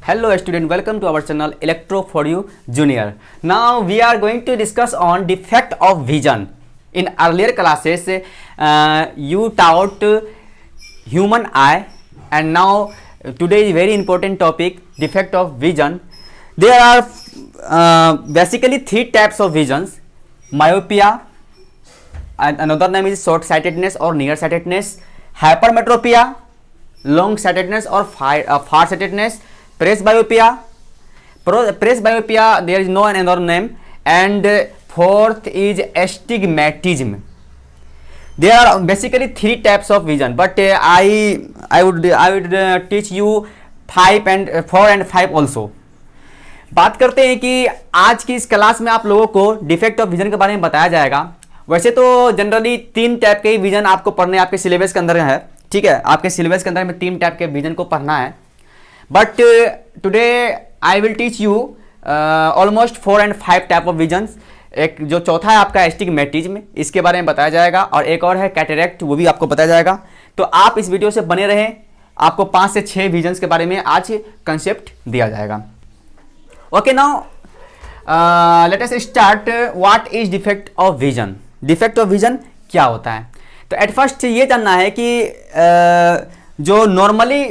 Hello student, welcome to our channel Electro for You Junior. Now we are going to discuss on defect of vision. In earlier classes, you taught human eye, and now today is very important topic, defect of vision. There are basically three types of visions: myopia, and another name is short-sightedness or nearsightedness, hypermetropia, long-sightedness or far-sightedness, presbyopia. Presbyopia, there is no another name, and fourth is astigmatism. There are basically three types of vision, but I would teach you 4 and 5 also. बात करते हैं कि आज की इस class में आप लोगों को डिफेक्ट ऑफ विजन के बारे में बताया जाएगा। वैसे तो जनरली 3 टाइप के विजन आपको पढ़ने आपके सिलेबस के अंदर है, ठीक है, आपके सिलेबस के अंदर में 3 टाइप के विजन को पढ़ना है, but today I will teach you almost 4 and 5 type of visions. एक जो चौथा है आपका एस्टिग्मेटिज्म, इसके बारे में बताया जाएगा, और एक और है कैटरेक्ट, वो भी आपको बताया जाएगा। तो आप इस वीडियो से बने रहें, आपको 5 से 6 विजन्स के बारे में आज कंसेप्ट दिया जाएगा। Okay, now let us start. What is defect of vision? Defect of vision क्या होता है? तो एट फर्स्ट ये जानना है कि जो नॉर्मली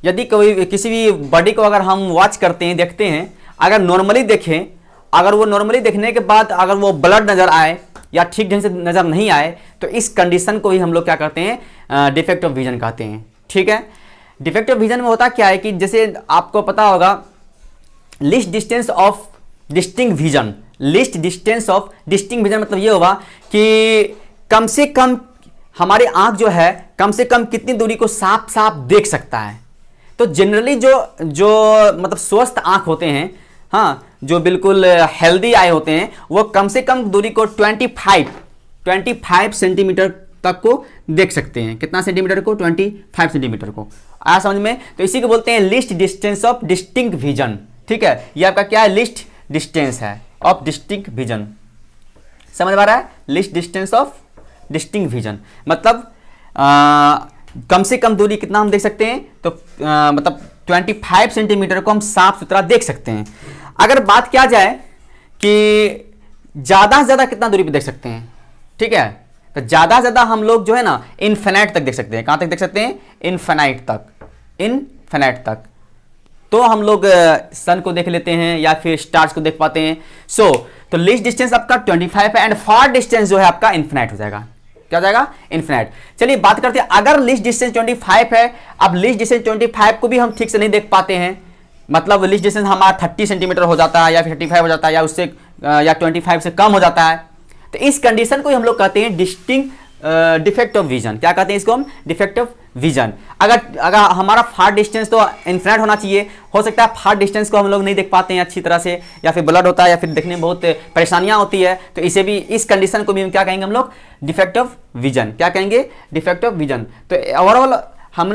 यदि कोई किसी भी बॉडी को अगर हम वॉच करते हैं, देखते हैं, अगर नॉर्मली देखें, अगर वो नॉर्मली देखने के बाद अगर वो ब्लड नज़र आए या ठीक ढंग से नज़र नहीं आए, तो इस कंडीशन को ही हम लोग क्या करते हैं, डिफेक्ट ऑफ विजन कहते हैं। ठीक है, डिफेक्ट ऑफ विजन में होता क्या है कि जैसे आपको पता होगा, list distance of distinct vision. List distance of distinct vision मतलब ये होगा कि कम से कम हमारी आंख जो है कम से कम कितनी दूरी को साफ साफ देख सकता है। तो जनरली जो मतलब स्वस्थ आंख होते हैं, हाँ, जो बिल्कुल हेल्दी आई होते हैं, वो कम से कम दूरी को 25 सेंटीमीटर तक को देख सकते हैं। कितना सेंटीमीटर को? 25 सेंटीमीटर को। आया समझ में? तो इसी को बोलते हैं list distance of distinct vision. ठीक है, ये आपका क्या है? लिस्ट डिस्टेंस है ऑफ डिस्टिंक्ट विजन। समझ में आ रहा है? List distance of distinct vision मतलब कम से कम दूरी कितना हम देख सकते हैं, तो मतलब 25 सेंटीमीटर को हम साफ सुथरा देख सकते हैं। अगर बात किया जाए कि ज़्यादा से ज़्यादा कितना दूरी पे देख सकते हैं, ठीक है, तो ज़्यादा से ज़्यादा हम लोग जो है ना इनफिनाइट तक देख सकते हैं। कहाँ तक देख सकते हैं? इनफिनाइट तक। इनफिनाइट तक तो हम लोग सन को देख लेते हैं या फिर स्टार्स को देख पाते हैं। तो लिस्ट डिस्टेंस आपका 25 है, एंड फार डिस्टेंस जो है आपका इनफिनाइट हो जाएगा। क्या हो जाएगा? इनफिनाइट। चलिए बात करते हैं, अगर लिस्ट डिस्टेंस 25 है, अब लिस्ट डिस्टेंस 25 को भी हम ठीक से नहीं देख पाते हैं, मतलब लिस्ट डिस्टेंस हमारा 30 सेंटीमीटर हो जाता है या फिर 35 हो जाता है या उससे या 25 से कम हो जाता है, तो इस कंडीशन को हम लोग कहते हैं डिफेक्ट ऑफ विजन। क्या कहते हैं इसको हम? Defect of vision. अगर हमारा फार डिस्टेंस तो इनफिनाइट होना चाहिए, हो सकता है फार डिस्टेंस को हम लोग नहीं देख पाते हैं अच्छी तरह से, या फिर ब्लड होता है या फिर देखने में बहुत परेशानियां होती है, तो इसे भी, इस कंडीशन को भी हम क्या कहेंगे हम लोग? Defect of vision. क्या कहेंगे? Defect of vision. तो ओवरऑल हम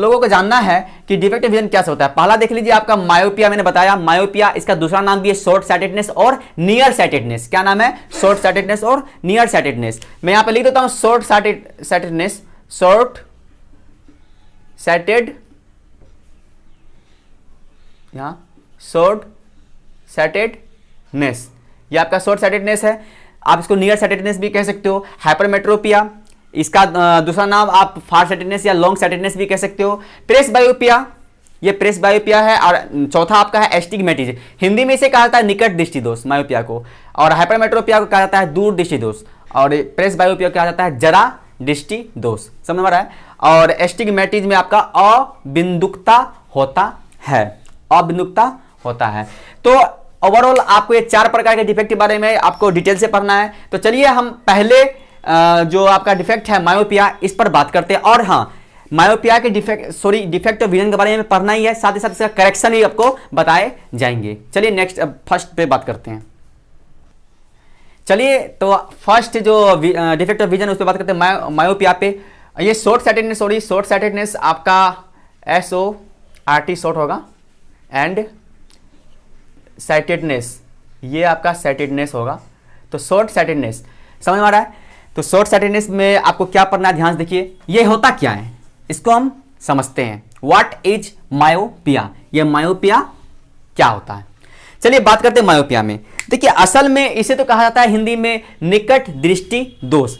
लोगों को जानना है कि डिफेक्ट ऑफ विजन क्या होता है। पहला देख लीजिए आपका मायोपिया, मैंने बताया मायोपिया, इसका दूसरा नाम भी है शॉर्ट साइटेडनेस और नियर साइटेडनेस। क्या नाम है? शॉर्ट साइटेडनेस और नियर साइटेडनेस। मैं यहां पे लिख देता हूं शॉर्ट साइटेडनेस, शॉर्ट साइटेड, यहां शॉर्ट साइटेडनेस, ये आपका शॉर्ट साइटेडनेस है। आप इसको नियर साइटेडनेस भी कह सकते हो। हाइपरमेट्रोपिया, इसका दूसरा नाम आप फार साइटेडनेस या लॉन्ग साइटेडनेस भी कह सकते हो। प्रेसबायोपिया, ये प्रेसबायोपिया है, और चौथा आपका है एस्टिग्मेटिज्म। हिंदी में इसे कहा जाता है निकट दृष्टि दोष, मायोपिया को, और हाइपरमेट्रोपिया को कहा जाता है दूर दृष्टि दोष, और प्रेसबायोपिया को कहा जाता है जरा दृष्टि दोष। समझ में आ रहा है? और एस्टिग्मेटिज्म में आपका अबिंदुकता होता है, अबिंदुकता होता है। तो ओवरऑल आपको ये 4 प्रकार के डिफेक्ट के बारे में आपको डिटेल से पढ़ना है। तो चलिए हम पहले जो आपका डिफेक्ट है मायोपिया, इस पर बात करते हैं। और हाँ, मायोपिया के डिफेक्ट ऑफ विजन के बारे में पढ़ना ही है, साथ ही साथ इसका करेक्शन भी आपको बताए जाएंगे। चलिए नेक्स्ट, अब फर्स्ट पे बात करते हैं। चलिए तो फर्स्ट जो डिफेक्ट ऑफ विजन उस पर बात करते हैं मायोपिया पे। ये शॉर्ट साइटेडनेस आपका SORT शॉर्ट होगा, एंड साइटेडनेस, ये आपका साइटेडनेस होगा। तो शॉर्ट साइटेडनेस समझ में आ रहा है? तो शॉर्ट साइटेडनेस में आपको क्या पढ़ना है, ध्यान से देखिए। ये होता क्या है, इसको हम समझते हैं। व्हाट इज मायोपिया, ये मायोपिया क्या होता है। चलिए बात करते हैं मायोपिया में। देखिए असल में इसे तो कहा जाता है हिंदी में निकट दृष्टि दोष।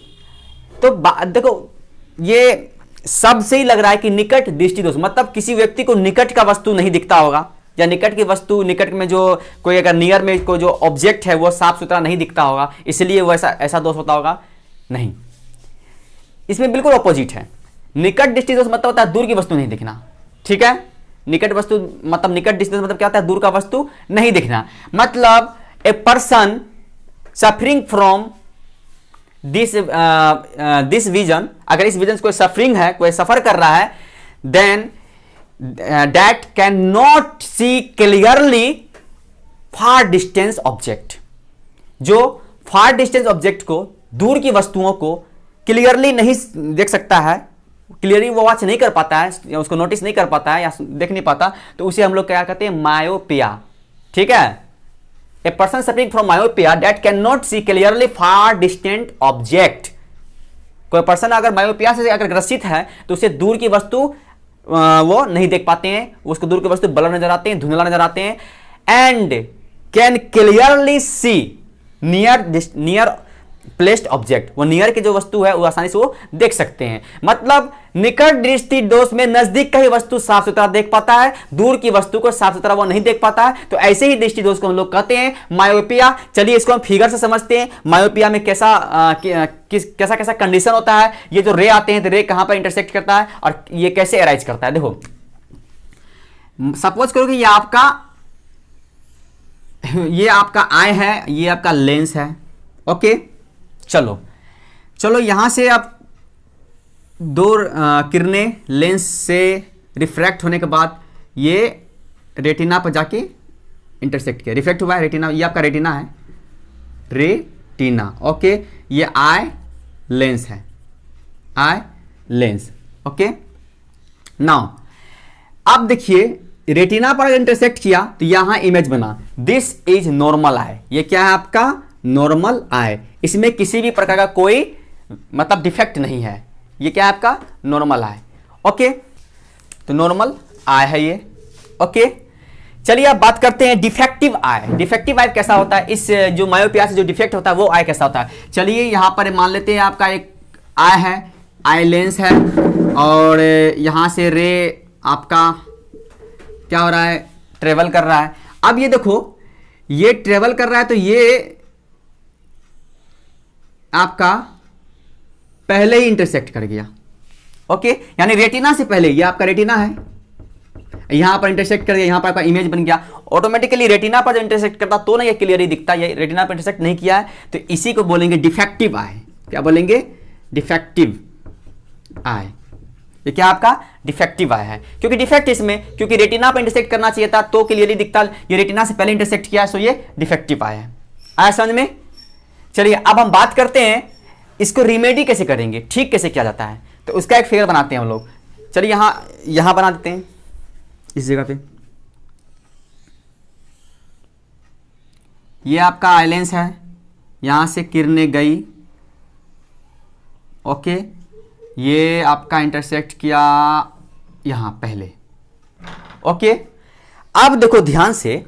तो देखो ये सबसे ही लग रहा है कि निकट दृष्टि दोष मतलब किसी व्यक्ति को निकट का वस्तु नहीं दिखता होगा, या निकट की वस्तु, निकट में जो कोई अगर नियर में कोई जो ऑब्जेक्ट है वो साफ सुथरा नहीं दिखता होगा, इसलिए वो ऐसा दोष होता होगा। नहीं, इसमें बिल्कुल ऑपोजिट है। निकट दृष्टि दोष मतलब होता है दूर की वस्तु नहीं दिखना। ठीक है, निकट वस्तु मतलब निकट दृष्टि दोष मतलब क्या होता है, दूर का वस्तु नहीं दिखना। मतलब a person suffering from this vision, अगर इस विजन कोई सफरिंग है, कोई सफर कर रहा है, then that can not see clearly far distance object. जो फार डिस्टेंस ऑब्जेक्ट को, दूर की वस्तुओं को क्लियरली नहीं देख सकता है, क्लियरली वो वॉच नहीं कर पाता है, या उसको नोटिस नहीं कर पाता है या देख नहीं पाता, तो उसे हम लोग क्या कहते हैं, मायोपिया। ठीक है, a person suffering from myopia that can not see clearly far distant object. कोई पर्सन अगर मायोपिया से अगर ग्रसित है तो उसे दूर की वस्तु वो नहीं देख पाते हैं, उसको दूर की वस्तु ब्लर नजर आते हैं, धुंधला नजर आते हैं। And can clearly see near placed object, वो नियर की जो वस्तु है वो आसानी से वो देख सकते हैं। मतलब निकट दृष्टि दोष में नजदीक का ही वस्तु साफ सुथरा देख पाता है, दूर की वस्तु को साफ सुथरा वो नहीं देख पाता है। तो ऐसे ही दृष्टि दोष को हम लोग कहते हैं मायोपिया। चलिए इसको हम फिगर से समझते हैं। मायोपिया में कैसा कैसा कंडीशन होता है, ये जो रे आते हैं तो रे कहां पर इंटरसेक्ट करता है और ये कैसे अराइज करता है। देखो सपोज करो कि ये आपका आई है, ये आपका लेंस है। ओके, चलो यहां से आप दो किरणें लेंस से रिफ्रैक्ट होने के बाद ये रेटिना पर जाके इंटरसेक्ट किया, रिफ्लेक्ट हुआ है रेटिना, ये आपका रेटिना है, रेटिना। ओके, ये आई लेंस है, आई लेंस। ओके, नाउ अब देखिए रेटिना पर इंटरसेक्ट किया तो यहां इमेज बना, दिस इज नॉर्मल आई। ये क्या है आपका नॉर्मल आई, इसमें किसी भी प्रकार का कोई मतलब डिफेक्ट नहीं है। ये क्या है आपका नॉर्मल आई। ओके, तो नॉर्मल आई है ये। ओके, चलिए अब बात करते हैं डिफेक्टिव आई। डिफेक्टिव आई कैसा होता है, इस जो मायोपिया से जो डिफेक्ट होता है वो आई कैसा होता है। चलिए यहां पर मान लेते हैं आपका एक आई है, आई लेंस है, और यहां से रे आपका क्या हो रहा है, ट्रेवल कर रहा है। अब ये देखो ये ट्रेवल कर रहा है तो ये आपका पहले ही इंटरसेक्ट कर गया। ओके, यानी रेटिना से पहले, ये आपका रेटिना है, यहां पर इंटरसेक्ट कर गया, यहां पर आपका इमेज बन गया। ऑटोमेटिकली रेटिना पर जब इंटरसेक्ट करता तो ना ये क्लियरली दिखता, ये रेटिना पर इंटरसेक्ट नहीं किया है, तो इसी को बोलेंगे डिफेक्टिव आई। क्या बोलेंगे, डिफेक्टिव आई। ये क्या आपका डिफेक्टिव आई है, क्योंकि डिफेक्ट इसमें, क्योंकि रेटिना पर इंटरसेक्ट करना चाहिए था तो क्लियरली दिखता, ये रेटिना से पहले इंटरसेक्ट किया, सो ये डिफेक्टिव आई है। आया समझ में। चलिए अब हम बात करते हैं इसको रिमेडी कैसे करेंगे, ठीक कैसे किया जाता है, तो उसका एक फिगर बनाते हैं हम लोग। चलिए यहां बना देते हैं इस जगह पे। ये आपका आई लेंस है, यहां से किरणें गई। ओके, ये आपका इंटरसेक्ट किया यहां पहले। ओके, अब देखो ध्यान से,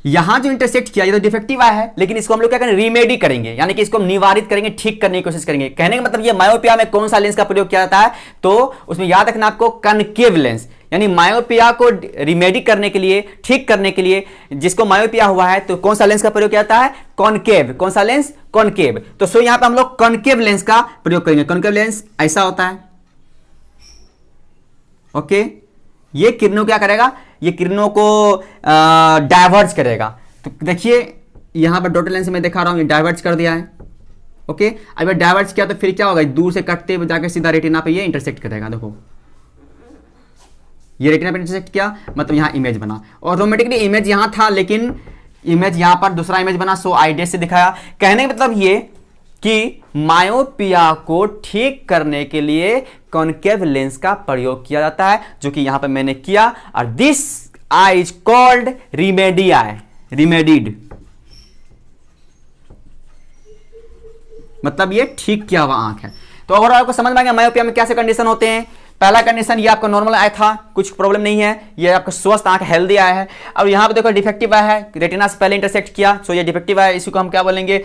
यहां जो इंटरसेक्ट किया ये तो डिफेक्टिव आया है, लेकिन इसको हम लोग क्या करेंगे, रिमेडी करेंगे, यानी कि इसको हम निवारित करेंगे, ठीक करने की कोशिश करेंगे। कहने का मतलब ये मायोपिया में कौन सा लेंस का प्रयोग किया जाता है, तो उसमें याद रखना आपको कनकेव लेंस, यानी मायोपिया को रिमेडी करने के लिए, ठीक करने के लिए, जिसको मायोपिया हुआ है तो कौन सा लेंस का प्रयोग किया जाता है, कॉनकेव। कौन सा लेंस, कॉनकेव। तो सो यहां पे हम लोग कॉनकेव लेंस का प्रयोग करेंगे। कॉनकेव लेंस ऐसा होता है। ओके, ये किरणों क्या करेगा, ये किरणों को डाइवर्ज करेगा। तो देखिए यहां पर डॉटेड लेंस में दिखा रहा हूं, ये डाइवर्ज कर दिया है। ओके, अब डाइवर्ज किया तो फिर क्या होगा, दूर से कटते हुए जाकर सीधा रेटिना पे ये इंटरसेक्ट करेगा। देखो ये रेटिना पे इंटरसेक्ट किया, मतलब यहां इमेज बना, ऑटोमेटिकली इमेज यहां था लेकिन इमेज यहां पर दूसरा इमेज बना, सो आई डैश से दिखाया। कहने का मतलब ये कि मायोपिया को ठीक करने के लिए कॉनकेव लेंस का प्रयोग किया जाता है, जो कि यहां पर मैंने किया। और this eye is called remedy eye, remedied, मतलब ये ठीक किया हुआ आंख है। तो अगर आपको समझ में आ गया मायोपिया में क्या से कंडीशन होते हैं, पहला कंडीशन ये आपका नॉर्मल आया था, कुछ प्रॉब्लम नहीं है, ये आपका स्वस्थ आंख हेल्दी आया है। अब यहाँ पे देखो डिफेक्टिव आया है, रेटिना से पहले इंटरसेक्ट किया, सो ये डिफेक्टिव आया, इसी को हम क्या बोलेंगे,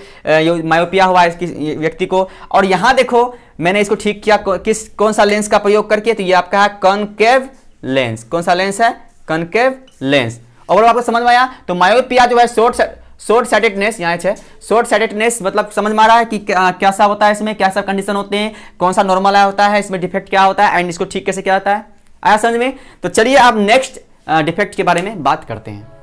मायोपिया हुआ है इसकी व्यक्ति को। और यहाँ देखो मैंने इसको ठीक किया कौन सा लेंस का प्रयोग करके, तो ये आपका है कॉनकेव लेंस। कौन सा लेंस है, कॉनकेव लेंस। और आपको समझ में आया। तो मायोपिया जो है शॉर्ट साइटेडनेस, यहाँ है शॉर्ट साइटेडनेस, मतलब समझ में आ रहा है कि क्या सा होता है, इसमें क्या सब कंडीशन होते हैं, कौन सा नॉर्मल आया होता है, इसमें डिफेक्ट क्या होता है, एंड इसको ठीक कैसे किया जाता है। आया समझ में। तो चलिए अब नेक्स्ट डिफेक्ट के बारे में बात करते हैं।